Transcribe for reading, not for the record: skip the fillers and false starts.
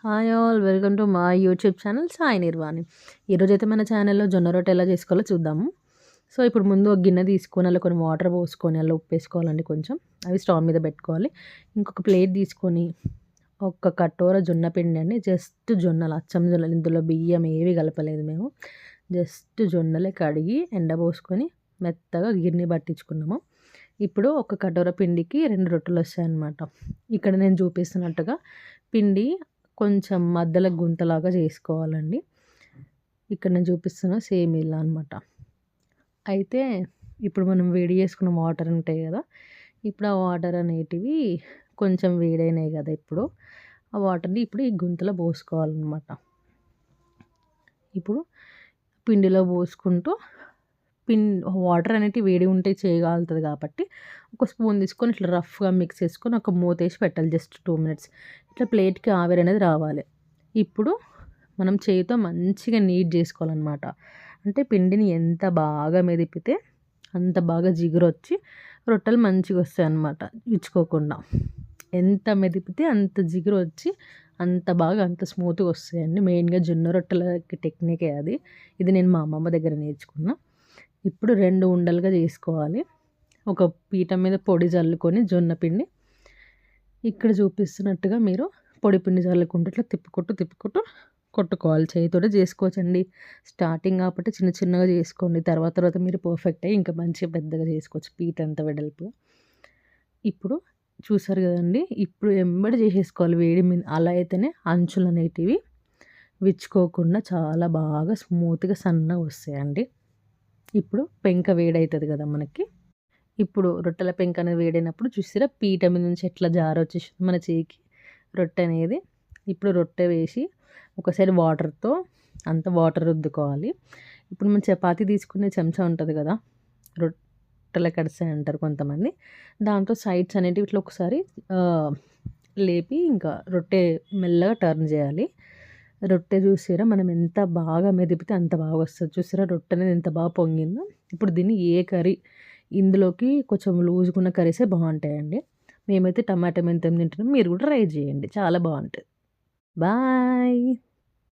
Hi all welcome to my YouTube channel Sai Nirvani. ఈరోజైతే మన ఛానల్లో జొన్న రొట్టె ఎలా చేసుకోవాలో చూద్దాము. సో ఇప్పుడు ముందు ఒక గిన్నె తీసుకొని అలా కొన్ని వాటర్ పోసుకొని అలా ఉప్పు వేసుకోవాలండి, కొంచెం అవి స్టవ్ మీద పెట్టుకోవాలి. ఇంకొక ప్లేట్ తీసుకొని ఒక కటోర జొన్న పిండి అండి, జస్ట్ జొన్నలు, అచ్చం జొన్నలు, ఇందులో బియ్యం ఏవి కలపలేదు మేము. జస్ట్ జొన్నలే కడిగి ఎండబోసుకొని మెత్తగా గిన్నె పట్టించుకున్నాము. ఇప్పుడు ఒక కటోర పిండికి 2 రొట్టెలు వస్తాయన్నమాట. ఇక్కడ నేను చూపిస్తున్నట్టుగా పిండి కొంచెం మధ్యలో గుంతలాగా చేసుకోవాలండి. ఇక్కడ నేను చూపిస్తున్న సేమ్ ఇలా అనమాట. అయితే ఇప్పుడు మనం వేడి చేసుకున్న వాటర్ ఉంటాయి కదా, ఇప్పుడు ఆ వాటర్ అనేటివి కొంచెం వేడైనాయి కదా, ఇప్పుడు ఆ వాటర్ని ఇప్పుడు ఈ గుంతలో పోసుకోవాలన్నమాట. ఇప్పుడు పిండిలో పోసుకుంటూ వాటర్ అనేటివి వేడి ఉంటే చేయగలుగుతుంది కాబట్టి ఒక స్పూన్ తీసుకొని ఇట్లా రఫ్గా మిక్స్ చేసుకొని ఒక మూత వేసి పెట్టాలి. జస్ట్ 2 మినిట్స్ ఇట్లా ప్లేట్కి ఆవిరి అనేది రావాలి. ఇప్పుడు మనం చేయితో మంచిగా నీట్ చేసుకోవాలన్నమాట. అంటే పిండిని ఎంత బాగా మెదిపితే అంత బాగా జిగురు వచ్చి రొట్టెలు మంచిగా వస్తాయి అన్నమాట, ఇచ్చుకోకుండా. ఎంత మెదిపితే అంత జిగురు వచ్చి అంత బాగా అంత స్మూత్గా వస్తాయండి. మెయిన్గా జొన్న రొట్టెలకి టెక్నికే అది. ఇది నేను మా అమ్మమ్మ దగ్గర నేర్చుకున్నా. ఇప్పుడు 2 ఉండలుగా చేసుకోవాలి. ఒక పీట మీద పొడి జల్లుకొని జొన్న పిండి ఇక్కడ చూపిస్తున్నట్టుగా మీరు పొడి పిండి జల్లుకుంటూ ఇట్లా తిప్పుకుంటూ కొట్టుకోవాలి. చేతితోటే చేసుకోవచ్చండి. స్టార్టింగ్ కాబట్టి చిన్న చిన్నగా చేసుకోండి. తర్వాత మీరు పర్ఫెక్ట్ అయ్యి ఇంకా మంచిగా పెద్దగా చేసుకోవచ్చు, పీట అంత వెడల్పుగా. ఇప్పుడు చూసారు కదండి, ఇప్పుడు ఎంబడి చేసేసుకోవాలి వేడి మీద. అలా అయితేనే అంచులు అనేటివి విచ్చుకోకుండా చాలా బాగా స్మూత్గా సన్నగా వస్తాయండి. ఇప్పుడు పెంక వేడవుతుంది కదా మనకి. ఇప్పుడు రొట్టెల పెంక అనేది వేడైనప్పుడు చూసారా, పీట మీద నుంచి ఎట్లా జారొచ్చేసింది మన చేయికి రొట్టె అనేది. ఇప్పుడు రొట్టె వేసి ఒకసారి వాటర్తో అంత వాటర్ రుద్దుకోవాలి. ఇప్పుడు మనం చపాతీ తీసుకునే చెంచా ఉంటుంది కదా, రొట్టెల కడిసే అంటారు కొంతమంది, దాంతో సైడ్స్ అనేటివి ఇట్లా ఒకసారి లేపి ఇంకా రొట్టె మెల్లగా టర్న్ చేయాలి. రొట్టె చూసారా మనం ఎంత బాగా మెదిపితే అంత బాగా వస్తుంది. చూసారా రొట్టె అనేది ఎంత బాగా పొంగిందో. ఇప్పుడు దీన్ని ఏ కర్రీ, ఇందులోకి కొంచెం లూజ్గా ఉన్న కర్రీసే బాగుంటాయండి. మేమైతే టమాటా మెంతం తింటున్నాం, మీరు కూడా ట్రై చేయండి, చాలా బాగుంటుంది. బాయ్.